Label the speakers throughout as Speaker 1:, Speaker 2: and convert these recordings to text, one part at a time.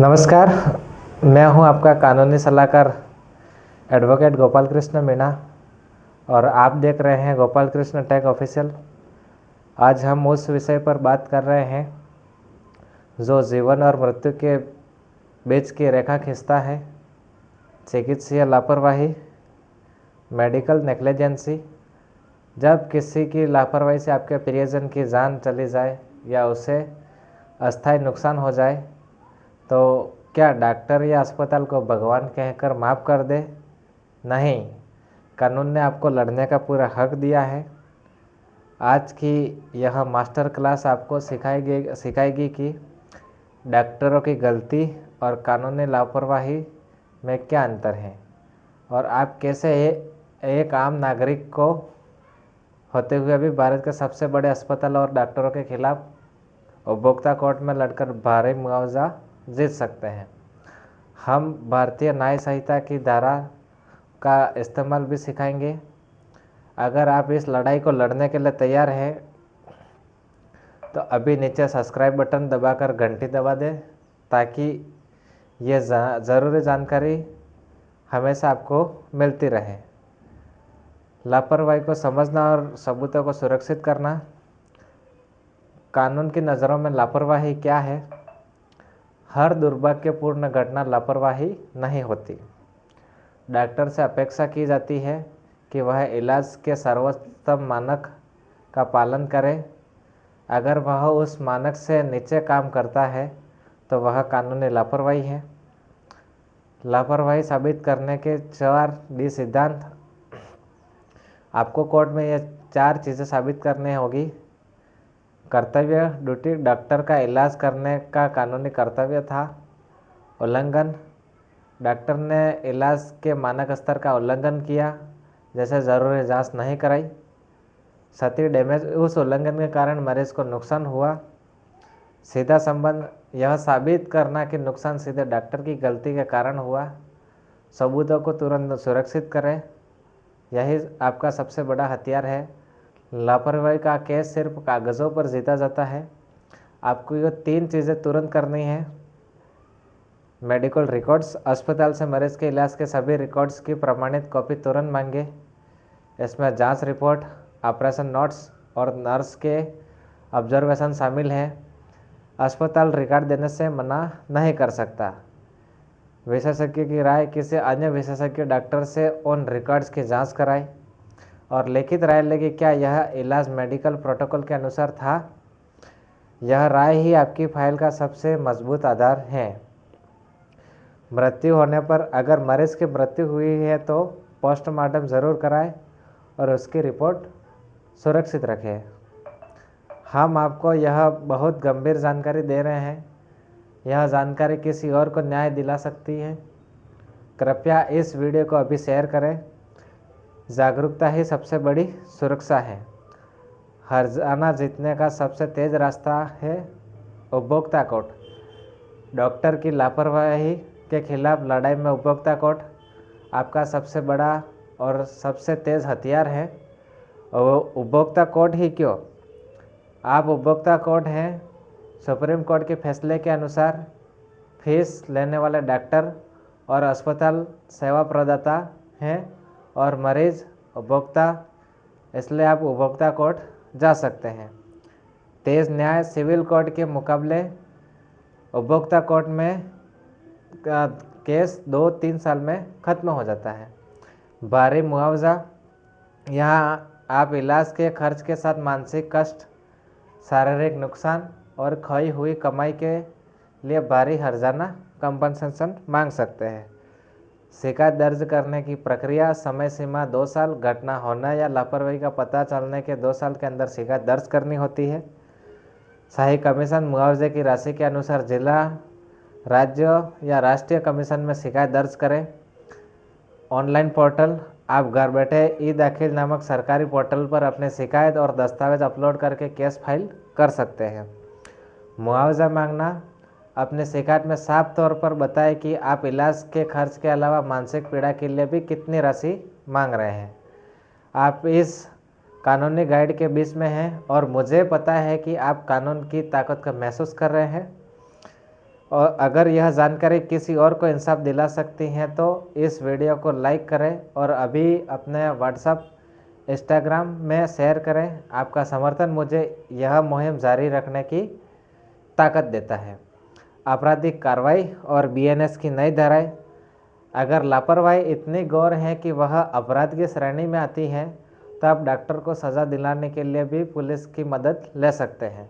Speaker 1: नमस्कार। मैं हूं आपका कानूनी सलाहकार एडवोकेट गोपाल कृष्ण मीणा और आप देख रहे हैं गोपाल कृष्ण टेक ऑफिशियल। आज हम उस विषय पर बात कर रहे हैं जो जीवन और मृत्यु के बीच की रेखा खींचता है, चिकित्सीय लापरवाही, मेडिकल नेग्लिजेंसी। जब किसी की लापरवाही से आपके प्रियजन की जान चली जाए या उसे अस्थायी नुकसान हो जाए तो क्या डॉक्टर या अस्पताल को भगवान कहकर माफ़ कर दे? नहीं, कानून ने आपको लड़ने का पूरा हक दिया है। आज की यह मास्टर क्लास आपको सिखाएगी कि डॉक्टरों की गलती और कानूनी लापरवाही में क्या अंतर है और आप कैसे एक आम नागरिक को होते हुए भी भारत के सबसे बड़े अस्पताल और डॉक्टरों के खिलाफ उपभोक्ता कोर्ट में लड़कर भारी मुआवजा जीत सकते हैं। हम भारतीय न्याय संहिता की धारा का इस्तेमाल भी सिखाएंगे। अगर आप इस लड़ाई को लड़ने के लिए तैयार हैं तो अभी नीचे सब्सक्राइब बटन दबाकर घंटी दबा दें ताकि ये ज़रूरी जानकारी हमेशा आपको मिलती रहे। लापरवाही को समझना और सबूतों को सुरक्षित करना। कानून की नज़रों में लापरवाही क्या है? हर दुर्भाग्यपूर्ण घटना लापरवाही नहीं होती। डॉक्टर से अपेक्षा की जाती है कि वह इलाज के सर्वोत्तम मानक का पालन करे। अगर वह उस मानक से नीचे काम करता है तो वह कानूनी लापरवाही है। लापरवाही साबित करने के 4D सिद्धांत। आपको कोर्ट में ये 4 चीज़ें साबित करनी होगी। कर्तव्य, ड्यूटी, डॉक्टर का इलाज करने का कानूनी कर्तव्य था। उल्लंघन, डॉक्टर ने इलाज के मानक स्तर का उल्लंघन किया, जैसे ज़रूरी जांच नहीं कराई। क्षति, डैमेज, उस उल्लंघन के कारण मरीज को नुकसान हुआ। सीधा संबंध, यह साबित करना कि नुकसान सीधे डॉक्टर की गलती के कारण हुआ। सबूतों को तुरंत सुरक्षित करें, यही आपका सबसे बड़ा हथियार है। लापरवाही का केस सिर्फ कागज़ों पर जीता जाता है। आपको ये 3 चीज़ें तुरंत करनी है। मेडिकल रिकॉर्ड्स, अस्पताल से मरीज के इलाज के सभी रिकॉर्ड्स की प्रमाणित कॉपी तुरंत मांगे। इसमें जांच रिपोर्ट, ऑपरेशन नोट्स और नर्स के ऑब्जर्वेशन शामिल हैं। अस्पताल रिकॉर्ड देने से मना नहीं कर सकता। विशेषज्ञ की राय, किसी अन्य विशेषज्ञ डॉक्टर से उन रिकॉर्ड्स की जांच कराएं और लिखित राय लेगी क्या यह इलाज मेडिकल प्रोटोकॉल के अनुसार था। यह राय ही आपकी फाइल का सबसे मजबूत आधार है। मृत्यु होने पर, अगर मरीज की मृत्यु हुई है तो पोस्टमार्टम ज़रूर कराएं और उसकी रिपोर्ट सुरक्षित रखें। हम आपको यह बहुत गंभीर जानकारी दे रहे हैं। यह जानकारी किसी और को न्याय दिला सकती है। कृपया इस वीडियो को अभी शेयर करें। जागरूकता ही सबसे बड़ी सुरक्षा है। हर्जाना जीतने का सबसे तेज रास्ता है उपभोक्ता कोर्ट। डॉक्टर की लापरवाही के खिलाफ लड़ाई में उपभोक्ता कोर्ट आपका सबसे बड़ा और सबसे तेज हथियार है। और उपभोक्ता कोर्ट ही क्यों? आप उपभोक्ता कोर्ट हैं। सुप्रीम कोर्ट के फैसले के अनुसार फीस लेने वाले डॉक्टर और अस्पताल सेवा प्रदाता हैं और मरीज उपभोक्ता, इसलिए आप उपभोक्ता कोर्ट जा सकते हैं। तेज न्याय, सिविल कोर्ट के मुकाबले उपभोक्ता कोर्ट में केस 2-3 साल में ख़त्म हो जाता है। भारी मुआवजा, यहाँ आप इलाज के खर्च के साथ मानसिक कष्ट, शारीरिक नुकसान और खोई हुई कमाई के लिए भारी हर्जाना कंपनसेशन मांग सकते हैं। शिकायत दर्ज करने की प्रक्रिया, समय सीमा 2 साल। घटना होने या लापरवाही का पता चलने के 2 साल के अंदर शिकायत दर्ज करनी होती है। सही कमीशन, मुआवजे की राशि के अनुसार जिला, राज्य या राष्ट्रीय कमीशन में शिकायत दर्ज करें। ऑनलाइन पोर्टल, आप घर बैठे ई-दाखिल नामक सरकारी पोर्टल पर अपने शिकायत और दस्तावेज अपलोड करके केस फाइल कर सकते हैं। मुआवजा मांगना, अपने शिकायत में साफ तौर पर बताएं कि आप इलाज के खर्च के अलावा मानसिक पीड़ा के लिए भी कितनी राशि मांग रहे हैं। आप इस कानूनी गाइड के बीच में हैं और मुझे पता है कि आप कानून की ताकत को महसूस कर रहे हैं। और अगर यह जानकारी किसी और को इंसाफ दिला सकती हैं तो इस वीडियो को लाइक करें और अभी अपने व्हाट्सएप इंस्टाग्राम में शेयर करें। आपका समर्थन मुझे यह मुहिम जारी रखने की ताकत देता है। आपराधिक कार्रवाई और बीएनएस की नई धाराएं। अगर लापरवाही इतनी गौर है कि वह अपराध की श्रेणी में आती है तो आप डॉक्टर को सज़ा दिलाने के लिए भी पुलिस की मदद ले सकते हैं।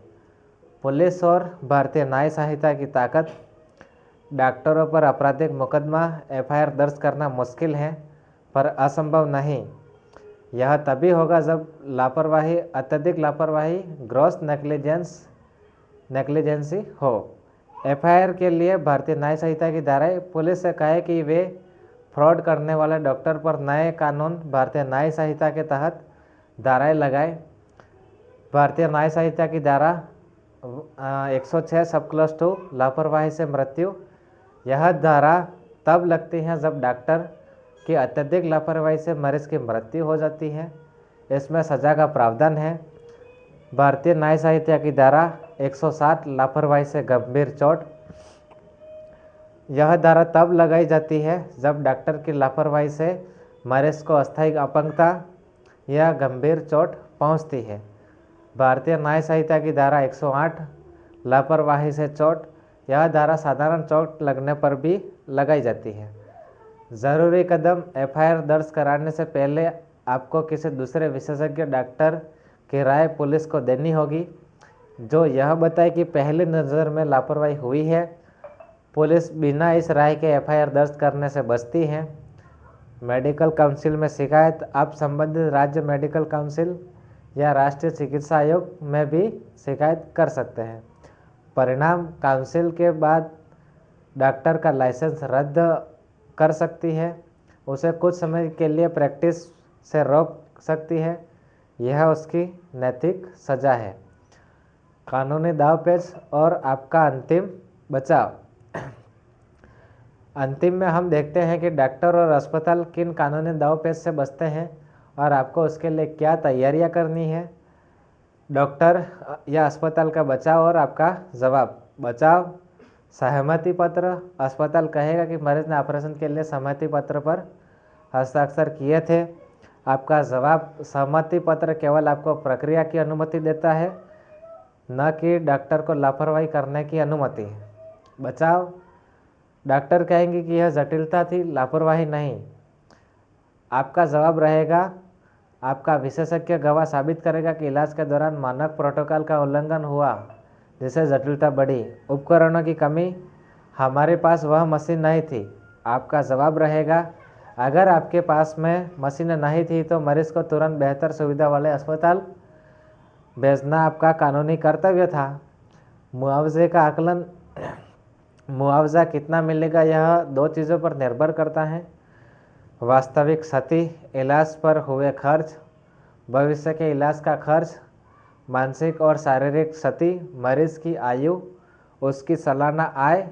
Speaker 1: पुलिस और भारतीय न्याय संहिता की ताकत। डॉक्टरों पर आपराधिक मुकदमा एफआईआर दर्ज करना मुश्किल है पर असंभव नहीं। यह तभी होगा जब लापरवाही, अत्यधिक लापरवाही, ग्रॉस नेग्लिजेंसी हो। एफआईआर के लिए भारतीय न्याय संहिता की धाराएं। पुलिस से कहे कि वे फ्रॉड करने वाले डॉक्टर पर नए कानून भारतीय न्याय संहिता के तहत धाराएं लगाए। भारतीय न्याय संहिता की धारा 106 सब क्लॉज 2 लापरवाही से मृत्यु। यह धारा तब लगती है जब डॉक्टर की अत्यधिक लापरवाही से मरीज की मृत्यु हो जाती है। इसमें सजा का प्रावधान है। भारतीय न्याय संहिता की धारा 160 लापरवाही से गंभीर चोट। यह धारा तब लगाई जाती है जब डॉक्टर की लापरवाही से मरीज को अस्थायी अपंगता या गंभीर चोट पहुंचती है। भारतीय न्याय संहिता की धारा 108 लापरवाही से चोट। यह धारा साधारण चोट लगने पर भी लगाई जाती है। ज़रूरी कदम। एफआईआर दर्ज कराने से पहले आपको किसी दूसरे विशेषज्ञ डॉक्टर की राय पुलिस को देनी होगी जो यह बताए कि पहली नज़र में लापरवाही हुई है। पुलिस बिना इस राय के एफआईआर दर्ज करने से बचती है। मेडिकल काउंसिल में शिकायत। आप संबंधित राज्य मेडिकल काउंसिल या राष्ट्रीय चिकित्सा आयोग में भी शिकायत कर सकते हैं। परिणाम। काउंसिल के बाद डॉक्टर का लाइसेंस रद्द कर सकती है, उसे कुछ समय के लिए प्रैक्टिस से रोक सकती है। यह उसकी नैतिक सजा है। कानूनी दावपेच और आपका अंतिम बचाव। अंतिम में हम देखते हैं कि डॉक्टर और अस्पताल किन कानूनी दावपेच से बचते हैं और आपको उसके लिए क्या तैयारियां करनी है। डॉक्टर या अस्पताल का बचाव और आपका जवाब। बचाव। सहमति पत्र। अस्पताल कहेगा कि मरीज ने ऑपरेशन के लिए सहमति पत्र पर हस्ताक्षर किए थे। आपका जवाब। सहमति पत्र केवल आपको प्रक्रिया की अनुमति देता है, न कि डॉक्टर को लापरवाही करने की अनुमति। बचाव। डॉक्टर कहेंगे कि यह जटिलता थी, लापरवाही नहीं। आपका जवाब रहेगा, आपका विशेषज्ञ गवाह साबित करेगा कि इलाज के दौरान मानक प्रोटोकॉल का उल्लंघन हुआ जिससे जटिलता बढ़ी। उपकरणों की कमी। हमारे पास वह मशीन नहीं थी। आपका जवाब रहेगा, अगर आपके पास में मशीनें नहीं थी तो मरीज को तुरंत बेहतर सुविधा वाले अस्पताल भेजना आपका कानूनी कर्तव्य था। मुआवजे का आकलन। मुआवजा कितना मिलेगा यह दो चीज़ों पर निर्भर करता है। वास्तविक क्षति, इलाज पर हुए खर्च, भविष्य के इलाज का खर्च, मानसिक और शारीरिक क्षति, मरीज की आयु, उसकी सालाना आय,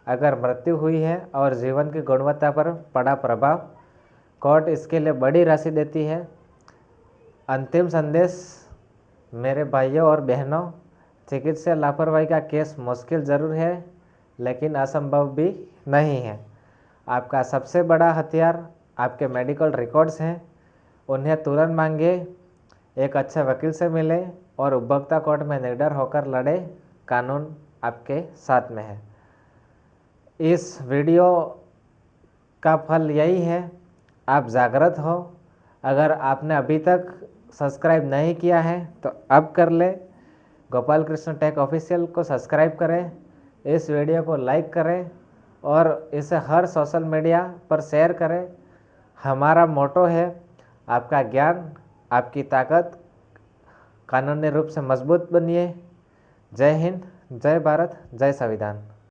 Speaker 1: अगर मृत्यु हुई है और जीवन की गुणवत्ता पर पड़ा प्रभाव। कोर्ट इसके लिए बड़ी राशि देती है। अंतिम संदेश। मेरे भाइयों और बहनों, चिकित्सा लापरवाही का केस मुश्किल ज़रूर है लेकिन असंभव भी नहीं है। आपका सबसे बड़ा हथियार आपके मेडिकल रिकॉर्ड्स हैं। उन्हें तुरंत मांगे, एक अच्छे वकील से मिले और उपभोक्ता कोर्ट में निडर होकर लड़े। कानून आपके साथ में है। इस वीडियो का फल यही है, आप जागृत हो। अगर आपने अभी तक सब्सक्राइब नहीं किया है तो अब कर ले। गोपाल कृष्ण टेक ऑफिशियल को सब्सक्राइब करें, इस वीडियो को लाइक करें और इसे हर सोशल मीडिया पर शेयर करें। हमारा मोटो है, आपका ज्ञान आपकी ताकत। कानूनी रूप से मजबूत बनिए। जय हिंद, जय भारत, जय संविधान।